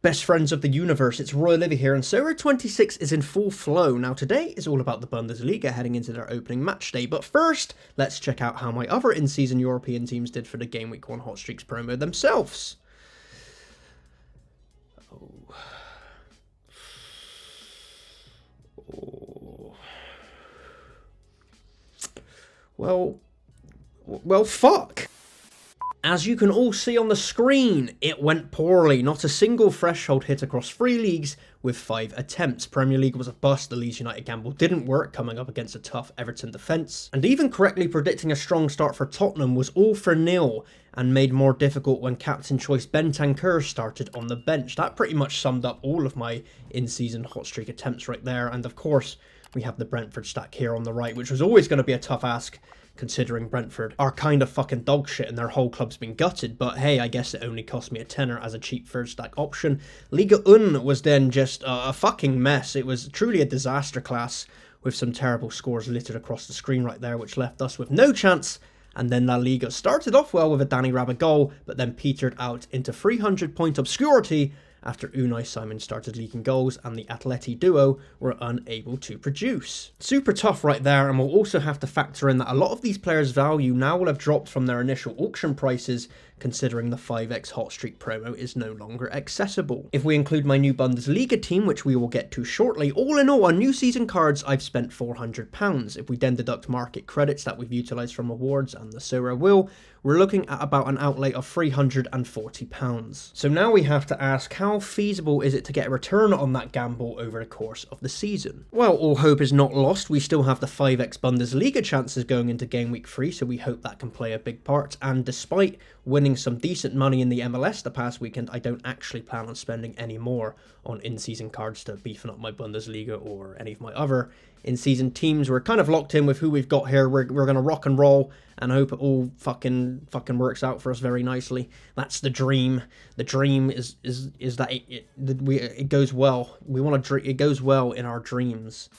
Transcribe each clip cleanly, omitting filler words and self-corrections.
Best friends of the universe, it's Royalivi here, and Sorare 26 is in full flow. Now today is all about the Bundesliga heading into their opening match day, but first, let's check out how my other in-season European teams did for the Game Week 1 Hot Streaks promo themselves. Well, fuck. As you can all see on the screen, it went poorly. Not a single threshold hit across 3 leagues with 5 attempts. Premier League was a bust. The Leeds United gamble didn't work, coming up against a tough Everton defence. And even correctly predicting a strong start for Tottenham was all for nil and made more difficult when captain choice Bentancur started on the bench. That pretty much summed up all of my in-season hot streak attempts right there. And of course, we have the Brentford stack here on the right, which was always going to be a tough ask, considering Brentford are kind of fucking dog shit and their whole club's been gutted, but hey, I guess it only cost me a tenner as a cheap third stack option. Liga 1 was then just a fucking mess. It was truly a disaster class with some terrible scores littered across the screen right there, which left us with no chance. And then La Liga started off well with a Danny Rabbitt goal, but then petered out into 300-point obscurity after Unai Simon started leaking goals and the Atleti duo were unable to produce. Super tough right there, and we'll also have to factor in that a lot of these players' value now will have dropped from their initial auction prices, considering the 5x hot streak promo is no longer accessible. If we include my new Bundesliga team, which we will get to shortly, all in all on new season cards I've spent £400. If we then deduct market credits that we've utilised from awards and the Sorare will, we're looking at about an outlay of £340. So now we have to ask, how feasible is it to get a return on that gamble over the course of the season? Well, all hope is not lost. We still have the 5x Bundesliga chances going into Game Week 3, so we hope that can play a big part. And despite winning some decent money in the MLS the past weekend, I don't actually plan on spending any more on in-season cards to beefing up my Bundesliga or any of my other in-season teams. We're kind of locked in with who we've got here. We're going to rock and roll and hope it all fucking works out for us very nicely. That's the dream. The dream is that it goes well. We want to it goes well in our dreams.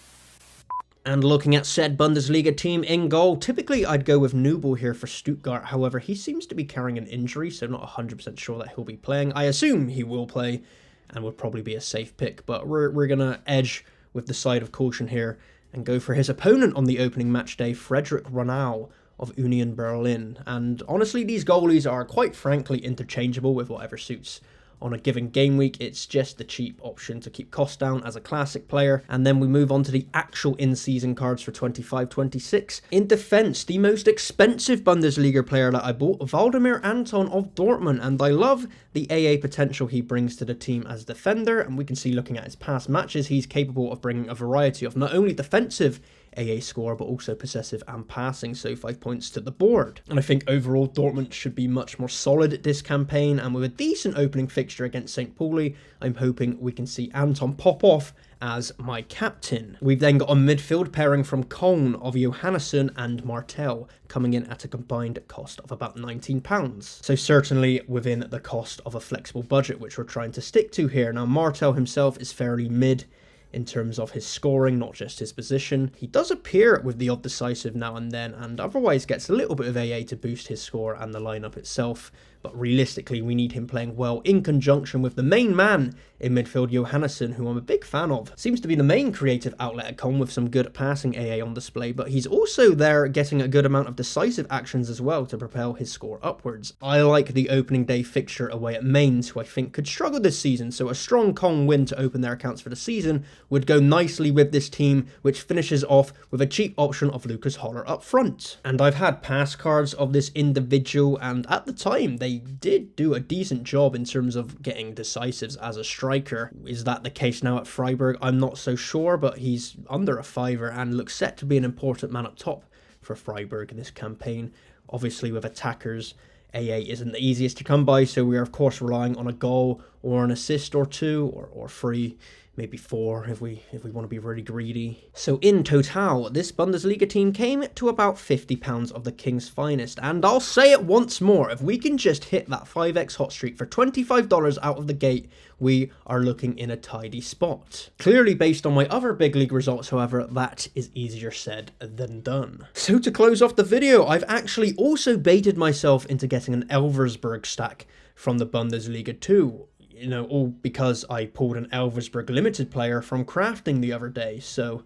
And looking at said Bundesliga team in goal, typically I'd go with Nubel here for Stuttgart. However, he seems to be carrying an injury, so not 100% sure that he'll be playing. I assume he will play and would probably be a safe pick, but we're going to edge with the side of caution here and go for his opponent on the opening match day, Frederick Ronau of Union Berlin. And honestly, these goalies are quite frankly interchangeable with whatever suits on a given game week. It's just the cheap option to keep costs down as a classic player. And then we move on to the actual in-season cards for 25-26. In defense, the most expensive Bundesliga player that I bought, Waldemar Anton of Dortmund, and I love the AA potential he brings to the team as defender, and we can see looking at his past matches, he's capable of bringing a variety of not only defensive AA score, but also possessive and passing, so 5 points to the board. And I think overall Dortmund should be much more solid this campaign, and with a decent opening fixture against St. Pauli, I'm hoping we can see Anton pop off as my captain. We've then got a midfield pairing from Cologne of Johannesson and Martel, coming in at a combined cost of about £19. So certainly within the cost of a flexible budget, which we're trying to stick to here. Now Martel himself is fairly mid in terms of his scoring, not just his position. He does appear with the odd decisive now and then, and otherwise gets a little bit of AA to boost his score and the lineup itself. But realistically, we need him playing well in conjunction with the main man in midfield, Johannesson, who I'm a big fan of. Seems to be the main creative outlet at Cologne with some good passing AA on display, but he's also there getting a good amount of decisive actions as well to propel his score upwards. I like the opening day fixture away at Mainz, who I think could struggle this season, so a strong Cologne win to open their accounts for the season would go nicely with this team, which finishes off with a cheap option of Lucas Holler up front. And I've had pass cards of this individual, and at the time they did do a decent job in terms of getting decisives as a striker. Is that the case now at Freiburg? I'm not so sure, but he's under a fiver and looks set to be an important man up top for Freiburg this campaign. Obviously with attackers, AA isn't the easiest to come by, so we are of course relying on a goal or an assist or two, or 3, maybe 4 if we want to be really greedy. So in total, this Bundesliga team came to about £50 of the King's finest, and I'll say it once more, if we can just hit that 5x hot streak for $25 out of the gate, we are looking in a tidy spot. Clearly based on my other big league results, however, that is easier said than done. So to close off the video, I've actually also baited myself into getting an Elversberg stack from the Bundesliga 2. you know, all because I pulled an Elversberg limited player from crafting the other day. So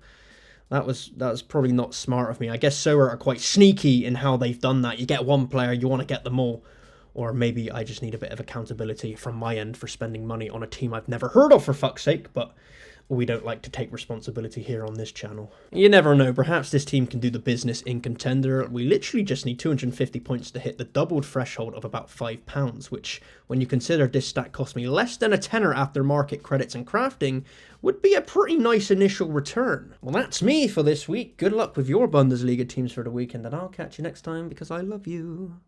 that was probably not smart of me. I guess Sorare are quite sneaky in how they've done that. You get one player, you want to get them all. Or maybe I just need a bit of accountability from my end for spending money on a team I've never heard of, for fuck's sake, but we don't like to take responsibility here on this channel. You never know, perhaps this team can do the business in Contender. We literally just need 250 points to hit the doubled threshold of about £5, which, when you consider this stat cost me less than a tenner after market credits and crafting, would be a pretty nice initial return. Well, that's me for this week. Good luck with your Bundesliga teams for the weekend, and I'll catch you next time because I love you.